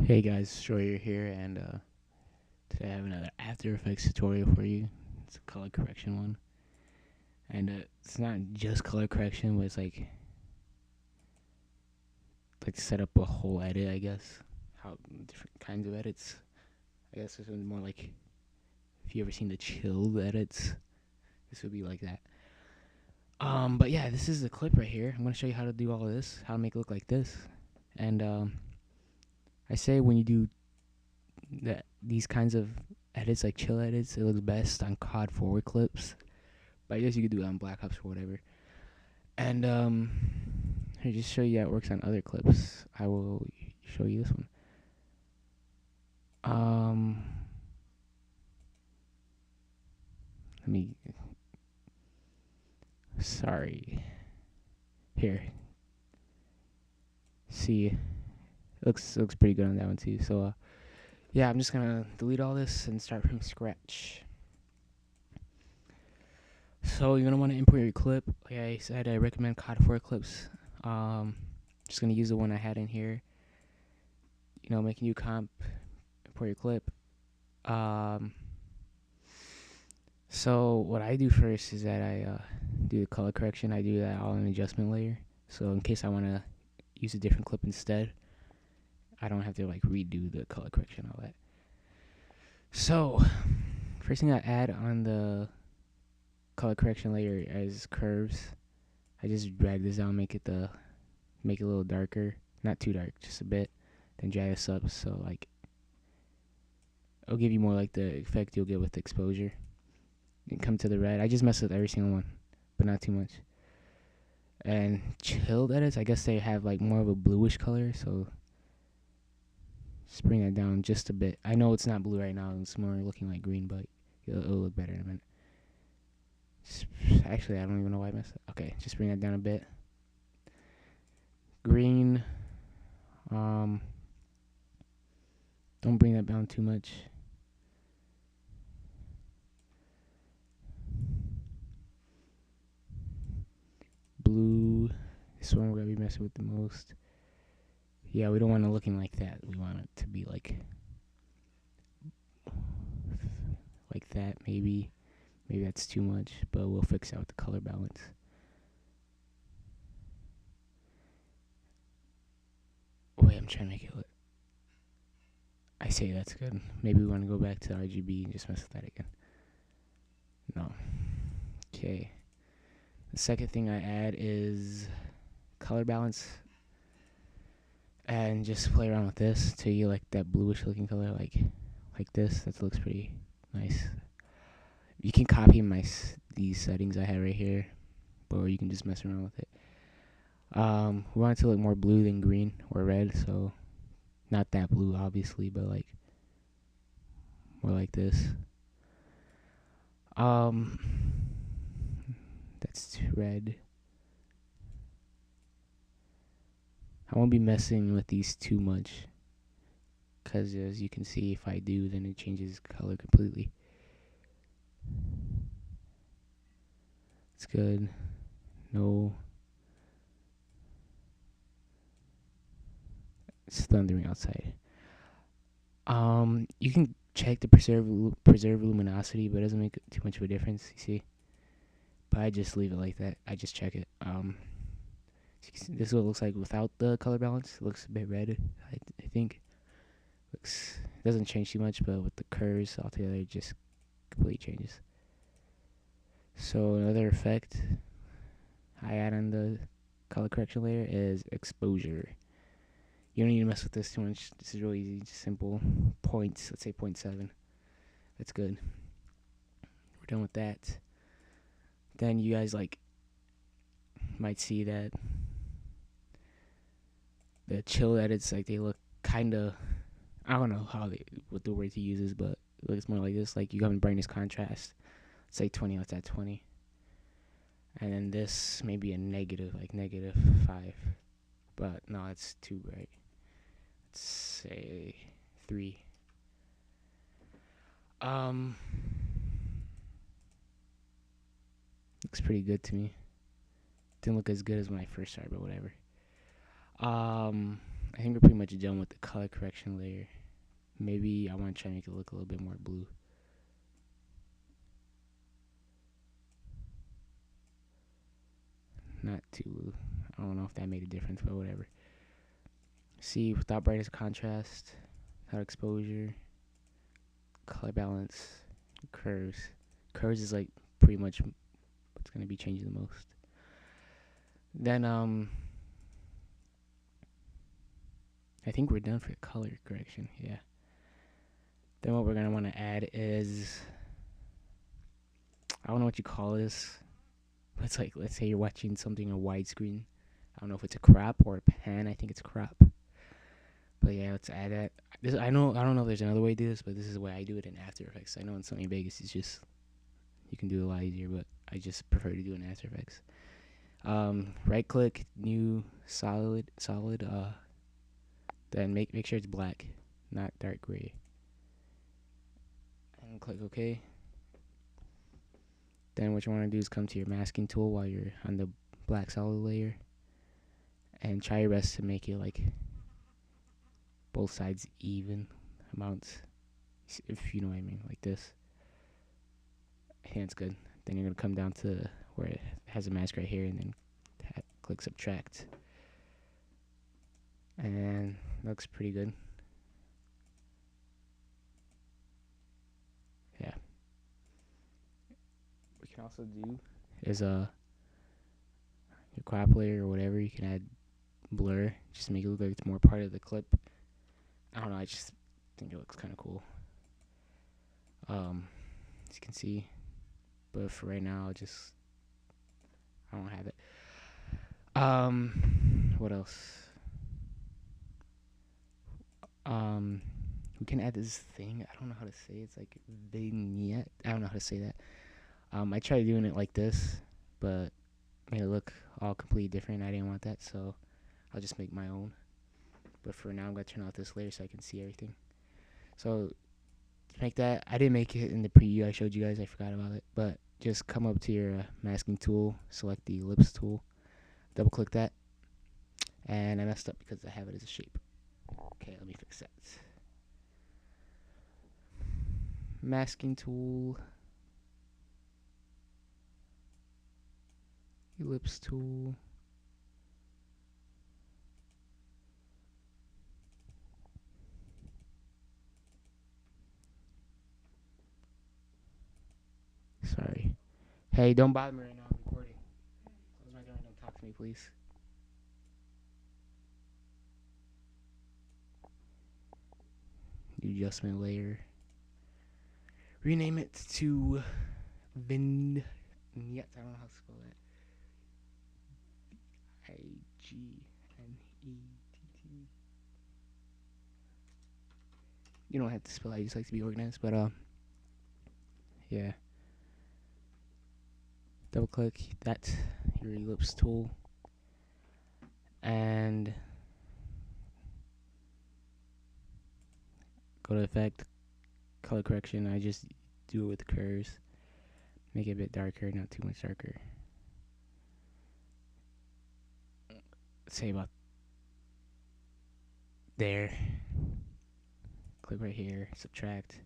Hey guys, Sawyer here, and today I have another After Effects tutorial for you. It's a color correction one, and it's not just color correction, but it's like to set up a whole edit, I guess. How different kinds of edits. I guess this is more like if you ever seen the chilled edits, this would be like that. But yeah, this is the clip right here. I'm gonna show you how to do all of this, how to make it look like this, and I say when you do these kinds of edits, like chill edits, it looks best on COD forward clips. But I guess you could do it on Black Ops or whatever. And here, just show you how it works on other clips. I will show you this one. Let me. Sorry. Here. See, looks pretty good on that one too. So yeah, I'm just gonna delete all this and start from scratch. So you're gonna want to import your clip. Like I said, I recommend COD 4 clips. Just gonna use the one I had in here. Make a new comp, import your clip. So what I do first is that I do the color correction. I do that all in the adjustment layer. So in case I want to use a different clip instead, I don't have to like redo the color correction, all that. So first thing I add on the color correction layer is curves. I just drag this down, make it a little darker, not too dark, just a bit. Then drag this up, so like it'll give you more like the effect you'll get with the exposure. And come to the red. I just mess with every single one, but not too much. And chilled edits, I guess they have like more of a bluish color, so just bring that down just a bit. I know it's not blue right now; it's more looking like green, but it'll look better in a minute. Actually, I don't even know why I messed up. Okay, just bring that down a bit. Green. Don't bring that down too much. Blue. This one we're gonna be messing with the most. Yeah, we don't want it looking like that. We want it to be like that. Maybe that's too much, but we'll fix out the color balance. Wait, I'm trying to make it look. I say that's good. Maybe we want to go back to RGB and just mess with that again. No. Okay. The second thing I add is color balance. And just play around with this till you like that bluish looking color, like this. That looks pretty nice. You can copy these settings I have right here, or you can just mess around with it. We want it to look more blue than green or red, so not that blue obviously, but like more like this. That's red. I won't be messing with these too much, because as you can see, if I do, then it changes color completely. It's good. No. It's thundering outside. You can check the preserve luminosity, but it doesn't make too much of a difference, you see. But I just leave it like that. I just check it. This is what it looks like without the color balance. It looks a bit red, I think. It doesn't change too much, but with the curves altogether, it just completely changes. So another effect I add on the color correction layer is exposure. You don't need to mess with this too much. This is really easy, just simple points. Let's say 0.7. That's good. We're done with that. Then you guys might see that the chill edits, like, they look kind of, I don't know what the word to use is, but it looks more like this. Like, you have a brightness contrast. Let's say 20. Let's add 20. And then this may be a negative, like -5. But no, it's too bright. Let's say 3. Looks pretty good to me. Didn't look as good as when I first started, but whatever. I think we're pretty much done with the color correction layer. Maybe I want to try to make it look a little bit more blue. Not too blue. I don't know if that made a difference, but whatever. See, without brightness, contrast, without exposure, color balance, curves. Curves is like pretty much what's gonna be changing the most. Then I think we're done for the color correction. Yeah. Then what we're gonna want to add is, I don't know what you call this. It's like, let's say you're watching something on widescreen. I don't know if it's a crop or a pan. I think it's crop. But yeah, let's add that. I don't know if there's another way to do this, but this is the way I do it in After Effects. I know in Sony Vegas it's just, you can do it a lot easier, but I just prefer to do it in After Effects. Right click, new solid. Then make sure it's black, not dark gray. And click OK. Then what you want to do is come to your masking tool while you're on the black solid layer, and try your best to make it like both sides even amounts, if you know what I mean, like this. I think that's good. Then you're gonna come down to where it has a mask right here, and then click subtract, and looks pretty good. Yeah. What we can also do is your crop layer or whatever, you can add blur just to make it look like it's more part of the clip. I don't know, I just think it looks kind of cool. As you can see, but for right now, I don't have it. What else? We can add this thing. I don't know how to say it. It's like vignette. I don't know how to say that. I tried doing it like this, but made it look all completely different. I didn't want that, so I'll just make my own. But for now, I'm gonna turn off this layer so I can see everything. So to make that, I didn't make it in the preview I showed you guys. I forgot about it. But just come up to your masking tool, select the ellipse tool, double click that, and I messed up because I have it as a shape. Okay, let me fix that. Masking tool, ellipse tool, sorry. Hey, don't bother me right now, I'm recording. Close my door and don't talk to me, please. New adjustment layer. Rename it to vignette. I don't know how to spell that. Ignett. You don't have to spell it. I just like to be organized. But yeah. Double click that, your ellipse tool, and go to effect, color correction. I just do it with the curves. Make it a bit darker, not too much darker. Say about there. Click right here, subtract,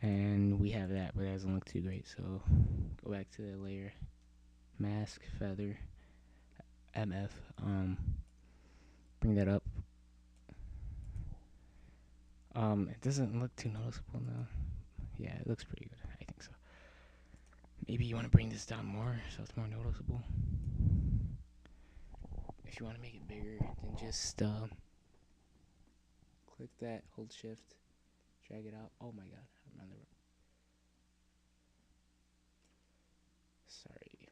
and we have that, but it doesn't look too great. So go back to the layer, mask, feather, MF. Bring that up. It doesn't look too noticeable now. Yeah, it looks pretty good. I think so. Maybe you want to bring this down more so it's more noticeable. If you want to make it bigger, then just click that, hold shift, drag it out. Oh my god, I'm on the wrong. Sorry.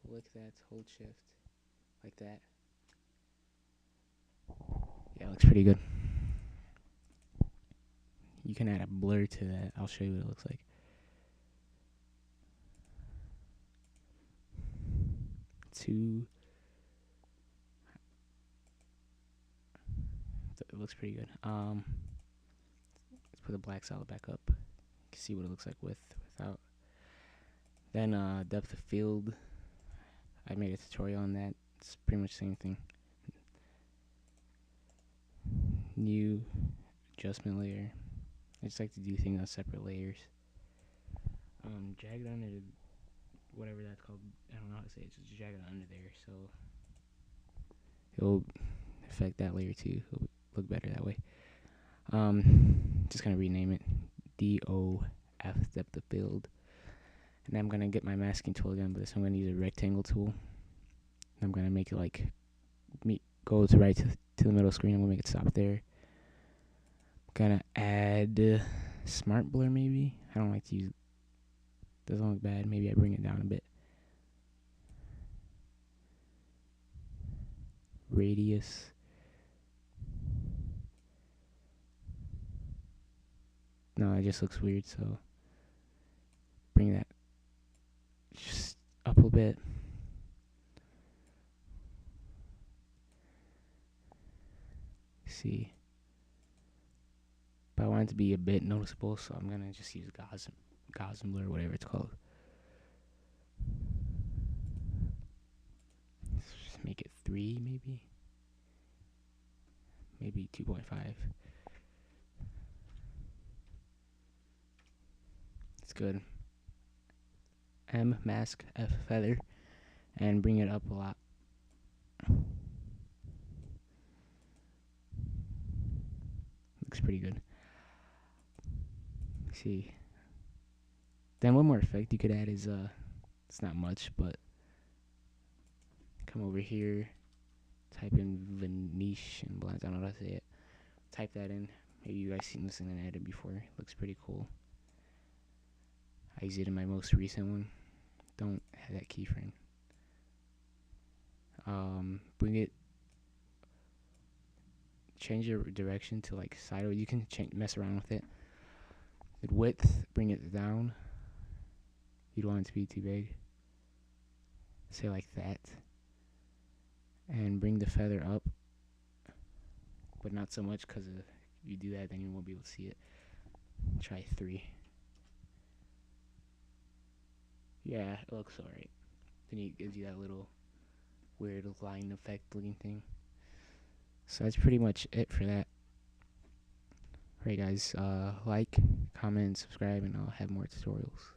Click that, hold shift, like that. Yeah, it looks pretty good. You can add a blur to that. I'll show you what it looks like. It looks pretty good. Let's put the black solid back up. You can see what it looks like with, without. Then depth of field. I made a tutorial on that. It's pretty much the same thing. new adjustment layer. I just like to do things on separate layers. Jagged under whatever that's called. I don't know how to say it. It's just jagged under there, so it'll affect that layer too. It'll look better that way. Just gonna rename it DOF depth of field, and I'm gonna get my masking tool again, but this I'm gonna use a rectangle tool. I'm gonna make it like go to right to the middle screen. I'm gonna make it stop there. I'm gonna add smart blur maybe. I don't like to use. Doesn't look bad. Maybe I bring it down a bit. Radius. No, it just looks weird, so bring that just up a bit. See. But I want it to be a bit noticeable, so I'm gonna just use Gaussian blur, whatever it's called. Just make it 3 maybe. Maybe 2.5. It's good. M mask F feather and bring it up a lot. Looks pretty good. See. Then one more effect you could add is it's not much, but come over here, type in Venetian blinds. I don't know how to say it. Type that in. Maybe you guys seen this in an edit before. Looks pretty cool. I use it in my most recent one. Don't have that keyframe. Bring it. Change your direction to like sideways. You can mess around with it. The width, bring it down. You don't want it to be too big. Say like that. And bring the feather up, but not so much, because if you do that, then you won't be able to see it. Try 3. Yeah, it looks alright. Then it gives you that little weird line effect looking thing. So that's pretty much it for that. Alright guys, like, comment, subscribe, and I'll have more tutorials.